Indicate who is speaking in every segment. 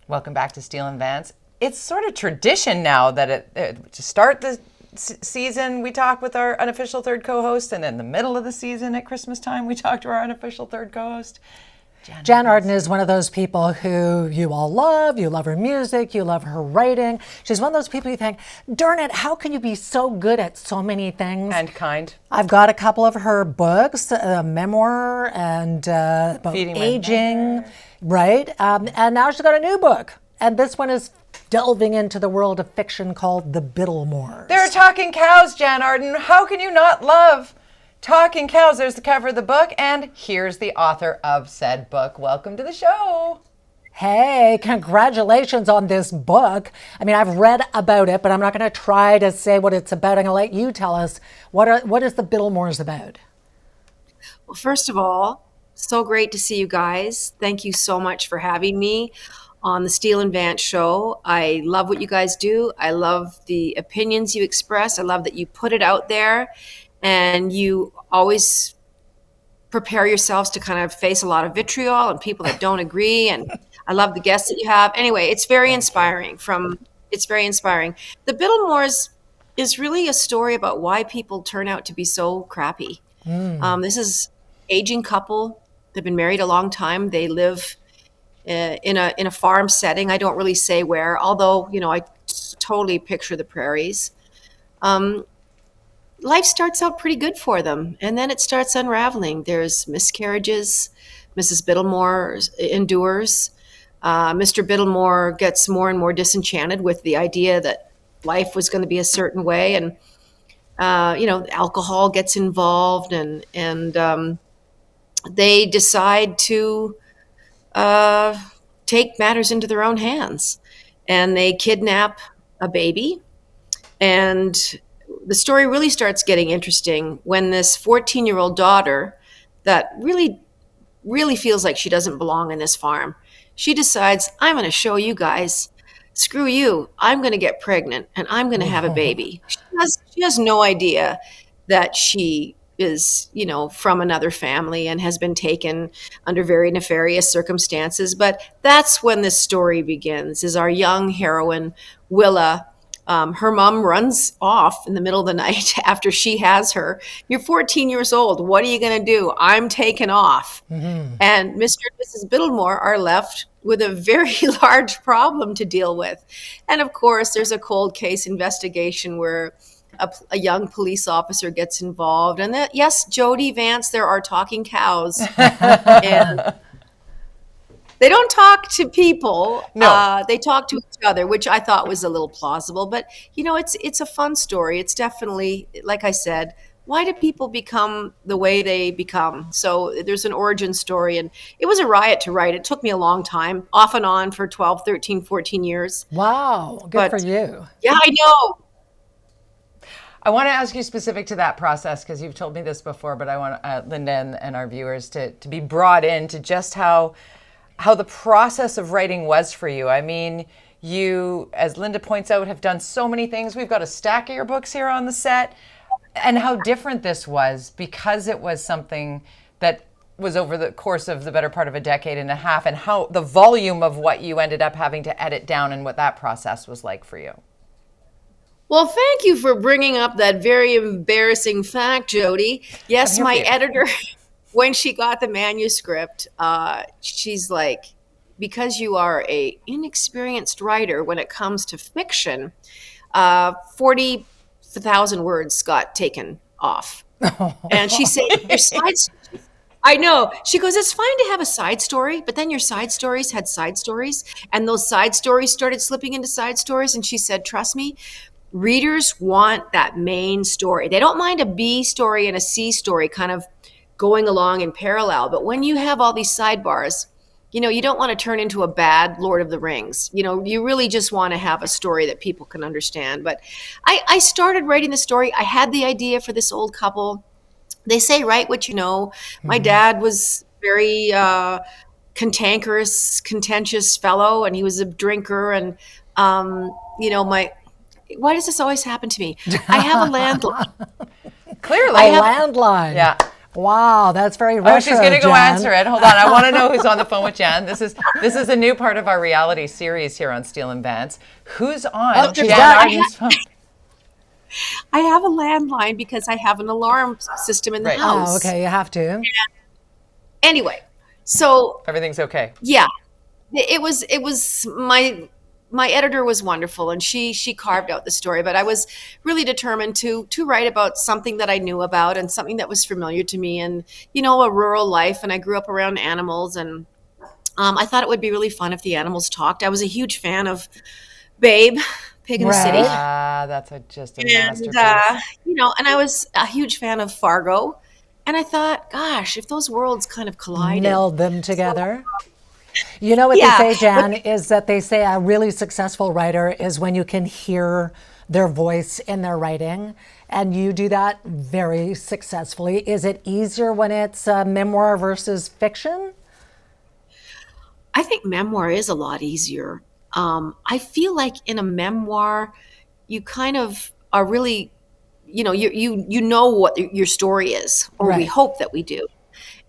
Speaker 1: Welcome back to Steel and Vance. It's sort of tradition now that to start the season, we talk with our unofficial third co-host, and in the middle of the season at Christmas time, we talk to our unofficial third co-host.
Speaker 2: JANN ARDEN is one of those people who you all love. You love her music. You love her writing. She's one of those people you think, darn it, how can you be so good at so many things?
Speaker 1: And kind.
Speaker 2: I've got a couple of her books, Memoir and about
Speaker 1: Feeding
Speaker 2: aging, right? And now she's got a new book. And this one is delving into the world of fiction called The Bittlemores.
Speaker 1: There are talking cows, JANN ARDEN. How can you not love talking cows? There's the cover of the book, and here's the author of said book. Welcome to the show.
Speaker 2: Hey, congratulations on this book. I mean, I've read about it, but I'm not going to try to say what it's about. I'm going to let you tell us what is The Bittlemores about?
Speaker 3: Well, first of all, so great to see you guys. Thank you so much for having me on the Steel and Vance show. I love what you guys do. I love the opinions you express. I love that you put it out there and you always prepare yourselves to kind of face a lot of vitriol and people that don't agree. And I love the guests that you have. Anyway, it's very inspiring. It's very inspiring. The Bittlemores is really a story about why people turn out to be so crappy. This is aging couple. They've been married a long time. They live in a farm setting. I don't really say where, although, I totally picture the prairies. Life starts out pretty good for them, and then it starts unraveling. There's miscarriages. Mrs. Bittlemore endures. Mr. Bittlemore gets more and more disenchanted with the idea that life was going to be a certain way, and alcohol gets involved, and they decide to take matters into their own hands, and they kidnap a baby. And the story really starts getting interesting when this 14-year-old daughter that really, really feels like she doesn't belong in this farm, she decides, I'm going to show you guys, screw you, I'm going to get pregnant and I'm going to have a baby. She has no idea that she is, from another family and has been taken under very nefarious circumstances. But that's when this story begins, is our young heroine, Willa. Her mom runs off in the middle of the night after she has her. You're 14 years old. What are you going to do? I'm taken off. Mm-hmm. And Mr. and Mrs. Bittlemore are left with a very large problem to deal with. And of course, there's a cold case investigation where a young police officer gets involved. And yes, Jody Vance, there are talking cows. And they don't talk to people.
Speaker 1: No.
Speaker 3: They talk to each other, which I thought was a little plausible. But, it's a fun story. It's definitely, like I said, why do people become the way they become? So there's an origin story. And it was a riot to write. It took me a long time, off and on for 12, 13, 14 years.
Speaker 2: Wow. Good for you.
Speaker 3: Yeah, I know.
Speaker 1: I want to ask you specific to that process, because you've told me this before, but I want Linda and our viewers to be brought into just how the process of writing was for you. I mean, you, as Linda points out, have done so many things. We've got a stack of your books here on the set, and how different this was, because it was something that was over the course of the better part of a decade and a half, and how the volume of what you ended up having to edit down and what that process was like for you.
Speaker 3: Well, thank you for bringing up that very embarrassing fact, Jody. Yes, my editor, when she got the manuscript, she's like, because you are a inexperienced writer when it comes to fiction, 40,000 words got taken off. And she said, your side stories. I know. She goes, it's fine to have a side story, but then your side stories had side stories, and those side stories started slipping into side stories. And she said, trust me, readers want that main story. They don't mind a B story and a C story kind of going along in parallel. But when you have all these sidebars, you don't want to turn into a bad Lord of the Rings. You really just want to have a story that people can understand. But I started writing the story. I had the idea for this old couple. They say, write what you know. Mm-hmm. My dad was very cantankerous, contentious fellow, and he was a drinker. And, why does this always happen to me? I have a landline.
Speaker 1: Clearly.
Speaker 2: A landline.
Speaker 1: Yeah.
Speaker 2: Wow, that's very retro,
Speaker 1: Oh, she's going to go
Speaker 2: Jen.
Speaker 1: answer it. Hold on. I want to know who's on the phone with Jen. This is a new part of our reality series here on Steel and Vance. Who's on Jen Arden's phone?
Speaker 3: I have a landline because I have an alarm system in the house.
Speaker 2: Oh, okay, you have to.
Speaker 3: Anyway, so
Speaker 1: Everything's okay.
Speaker 3: yeah, it was my editor was wonderful, and she carved out the story. But I was really determined to write about something that I knew about and something that was familiar to me, and a rural life. And I grew up around animals, and I thought it would be really fun if the animals talked. I was a huge fan of Babe, Pig in the City.
Speaker 1: That's just a masterpiece.
Speaker 3: And I was a huge fan of Fargo. And I thought, gosh, if those worlds kind of collided.
Speaker 2: Meld them together. You know what they say, Jan, is that they say a really successful writer is when you can hear their voice in their writing. And you do that very successfully. Is it easier when it's memoir versus fiction?
Speaker 3: I think memoir is a lot easier. I feel like in a memoir, you kind of are really, you know what your story is, or we hope that we do.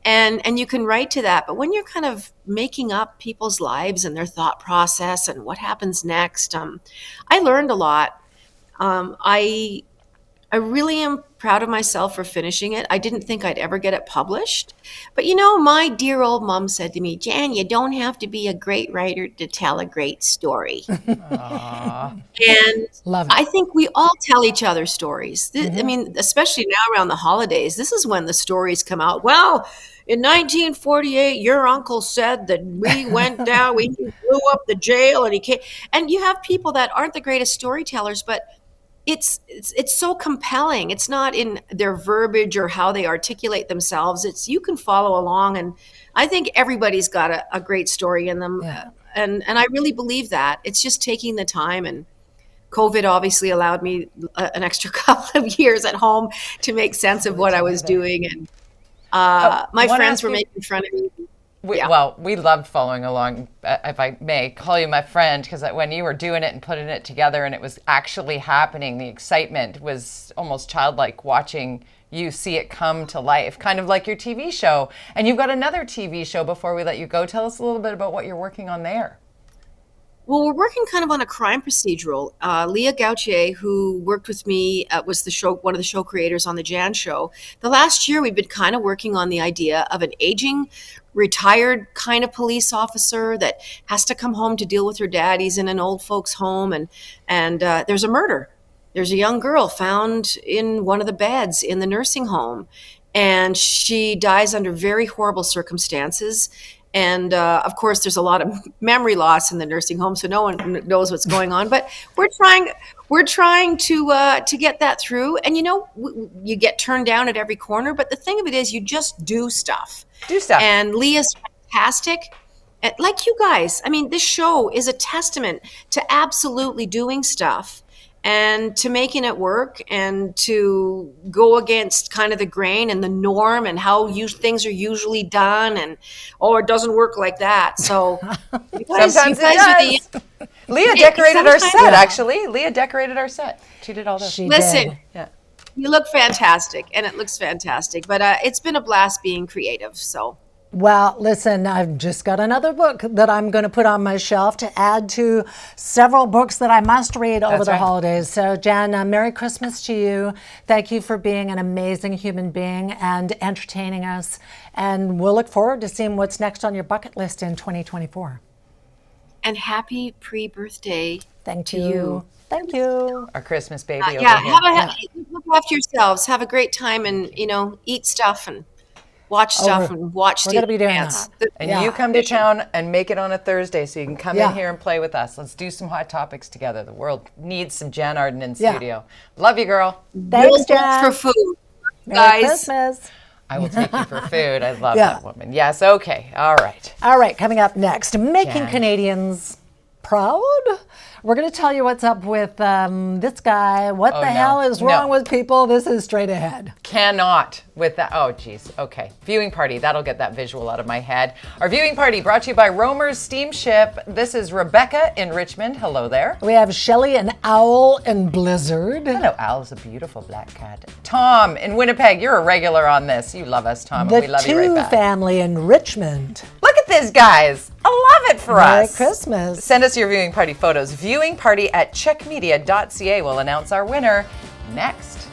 Speaker 3: And you can write to that. But when you're kind of making up people's lives and their thought process and what happens next, I learned a lot. I really am proud of myself for finishing it. I didn't think I'd ever get it published. But my dear old mom said to me, Jan, you don't have to be a great writer to tell a great story. And
Speaker 2: Love it.
Speaker 3: I think we all tell each other stories. I mean, especially now around the holidays, this is when the stories come out. Well, in 1948, your uncle said that we went down, we blew up the jail, and he came. And you have people that aren't the greatest storytellers, but it's so compelling. It's not in their verbiage or how they articulate themselves. It's you can follow along, and I think everybody's got a great story in them.
Speaker 2: Yeah.
Speaker 3: And I really believe that. It's just taking the time, and COVID obviously allowed me an extra couple of years at home to make sense of what I was doing. And my friends were making fun of me.
Speaker 1: Well, we loved following along, if I may call you my friend, because when you were doing it and putting it together and it was actually happening, the excitement was almost childlike watching you see it come to life, kind of like your TV show. And you've got another TV show before we let you go. Tell us a little bit about what you're working on there.
Speaker 3: Well, we're working kind of on a crime procedural. Leah Gautier, who worked with me, was one of the show creators on the JANN show. The last year, we've been kind of working on the idea of an aging, retired kind of police officer that has to come home to deal with her dad. He's in an old folks' home, and there's a murder. There's a young girl found in one of the beds in the nursing home, and she dies under very horrible circumstances. And of course, there's a lot of memory loss in the nursing home, so no one knows what's going on. But we're trying to get that through. And you get turned down at every corner. But the thing of it is, you just do stuff. And Leah's fantastic. And like you guys, I mean, this show is a testament to absolutely doing stuff and to making it work and to go against kind of the grain and the norm and how things are usually done, and it doesn't work like that. So
Speaker 1: sometimes it does. Leah decorated our set, actually. Leah decorated our set. She did all this.
Speaker 3: Listen, you look fantastic, and it looks fantastic. But it's been a blast being creative. So.
Speaker 2: Well, listen, I've just got another book that I'm going to put on my shelf to add to several books that I must read over the holidays. So, Jan, Merry Christmas to you. Thank you for being an amazing human being and entertaining us. And we'll look forward to seeing what's next on your bucket list in 2024.
Speaker 3: And happy pre-birthday
Speaker 2: to you. Thank you.
Speaker 1: Our Christmas baby over here.
Speaker 3: Look after yourselves. Have a great time, and eat stuff and watch stuff and watch.
Speaker 2: We're going to be doing that.
Speaker 1: And you come to town and make it on a Thursday so you can come in here and play with us. Let's do some hot topics together. The world needs some Jan Arden in studio. Love you, girl.
Speaker 2: Thanks, Jan.
Speaker 3: For food,
Speaker 2: Merry Christmas.
Speaker 1: I will take you for food. I love that woman. Yes, okay. All right.
Speaker 2: All right, coming up next, making Canadians proud. We're going to tell you what's up with this guy. What the hell is wrong with people? This is straight ahead.
Speaker 1: Cannot with that. Oh, geez. Okay. Viewing party. That'll get that visual out of my head. Our viewing party brought to you by Romer's Steamship. This is Rebecca in Richmond. Hello there.
Speaker 2: We have Shelley and Owl in Blizzard.
Speaker 1: Hello, Owl's a beautiful black cat. Tom in Winnipeg. You're a regular on this. You love us, Tom, and we love you right back.
Speaker 2: The Two family in Richmond.
Speaker 1: Look at this, guys. I love it for us.
Speaker 2: Merry Christmas.
Speaker 1: Send us your viewing party photos. Viewingparty@chekmedia.ca will announce our winner next.